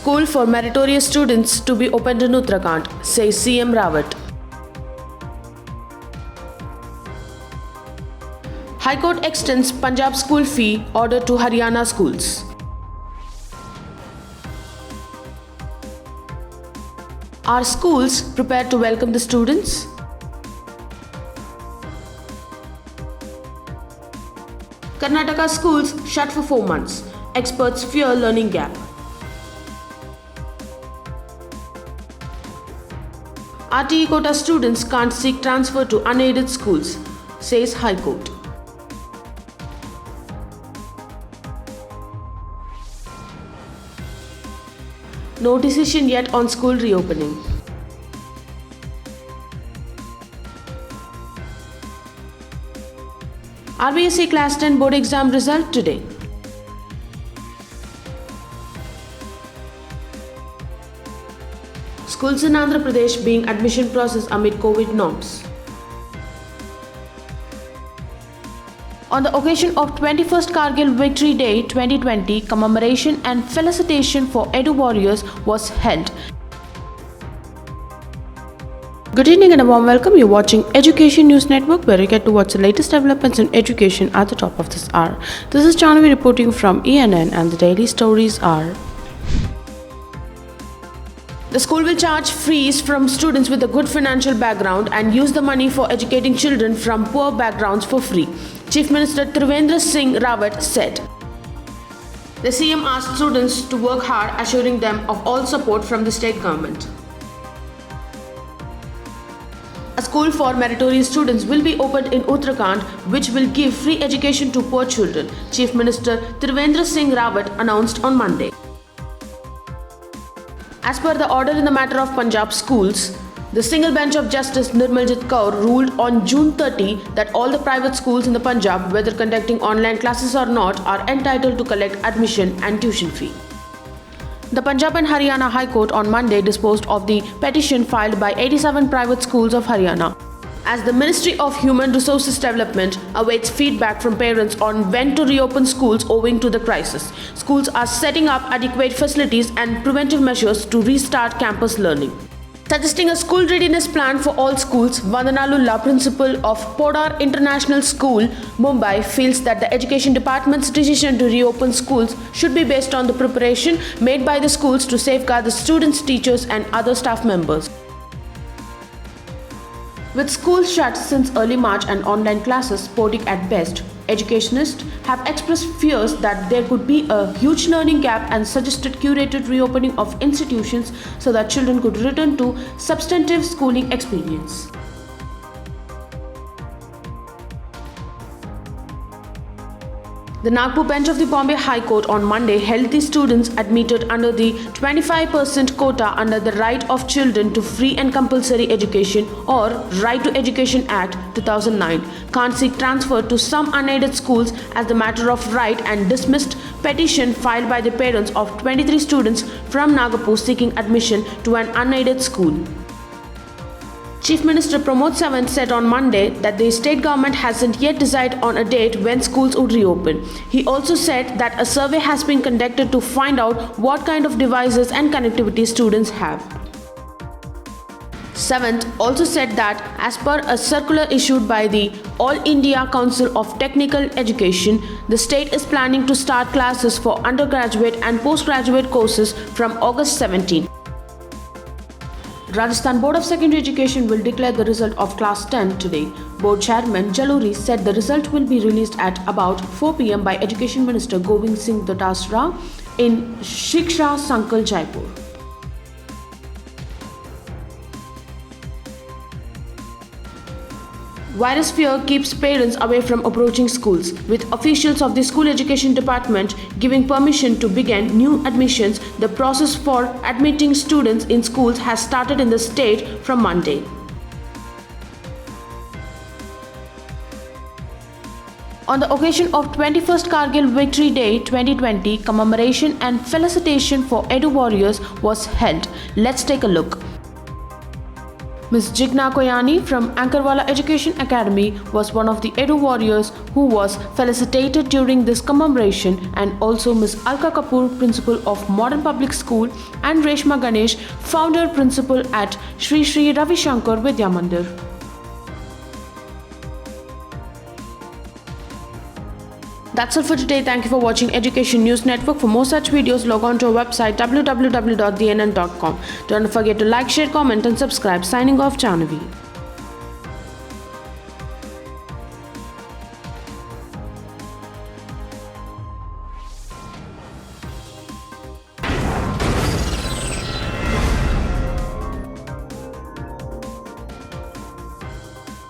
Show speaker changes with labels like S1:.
S1: School for meritorious students to be opened in Uttarakhand, says CM Rawat. High Court extends Punjab school fee order to Haryana schools. Are schools prepared to welcome the students? Karnataka schools shut for 4 months. Experts fear learning gap. RTE quota students can't seek transfer to unaided schools, says High Court. No decision yet on school reopening. RBSC Class 10 board exam result today. Schools in Andhra Pradesh being admission process amid COVID norms. On the occasion of 21st Kargil Victory Day 2020, commemoration and felicitation for Edu warriors was held. Good evening and a warm welcome. You're watching Education News Network, where you get to watch the latest developments in education at the top of this hour. This is Jhanvi reporting from ENN, and the daily stories are: the school will charge fees from students with a good financial background and use the money for educating children from poor backgrounds for free, Chief Minister Trivendra Singh Rawat said. The CM asked students to work hard, assuring them of all support from the state government. A school for meritorious students will be opened in Uttarakhand, which will give free education to poor children, Chief Minister Trivendra Singh Rawat announced on Monday. As per the order in the matter of Punjab schools, the single bench of Justice Nirmaljit Kaur ruled on June 30 that all the private schools in the Punjab, whether conducting online classes or not, are entitled to collect admission and tuition fee. The Punjab and Haryana High Court on Monday disposed of the petition filed by 87 private schools of Haryana, as the Ministry of Human Resources Development awaits feedback from parents on when to reopen schools owing to the crisis. Schools are setting up adequate facilities and preventive measures to restart campus learning. Suggesting a school readiness plan for all schools, Vandana Lulla, principal of Podar International School, Mumbai, feels that the Education Department's decision to reopen schools should be based on the preparation made by the schools to safeguard the students, teachers, and other staff members. With schools shut since early March and online classes sporadic at best, educationists have expressed fears that there could be a huge learning gap and suggested curated reopening of institutions so that children could return to substantive schooling experience. The Nagpur bench of the Bombay High Court on Monday held the students admitted under the 25% quota under the Right of Children to Free and Compulsory Education or Right to Education Act 2009 can't seek transfer to some unaided schools as the matter of right and dismissed petition filed by the parents of 23 students from Nagpur seeking admission to an unaided school. Chief Minister Pramod Sawant said on Monday that the state government hasn't yet decided on a date when schools would reopen. He also said that a survey has been conducted to find out what kind of devices and connectivity students have. Sawant also said that as per a circular issued by the All India Council of Technical Education, the state is planning to start classes for undergraduate and postgraduate courses from August 17. Rajasthan Board of Secondary Education will declare the result of Class 10 today. Board Chairman Jaluri said the result will be released at about 4 p.m. by Education Minister Govind Singh Dotasra in Shiksha Sankal, Jaipur. Virus fear keeps parents away from approaching schools, with officials of the School Education Department giving permission to begin new admissions. The process for admitting students in schools has started in the state from Monday. On the occasion of 21st Kargil Victory Day 2020, commemoration and felicitation for Edu warriors was held. Let's take a look. Ms. Jigna Koyani from Ankarwala Education Academy was one of the Edu warriors who was felicitated during this commemoration, and also Ms. Alka Kapoor, Principal of Modern Public School, and Reshma Ganesh, Founder Principal at Sri Sri Ravi Shankar Vidya Mandir. That's all for today. Thank you for watching Education News Network. For more such videos, log on to our website www.dnn.com. Don't forget to like, share, comment and subscribe. Signing off, Jahnavi.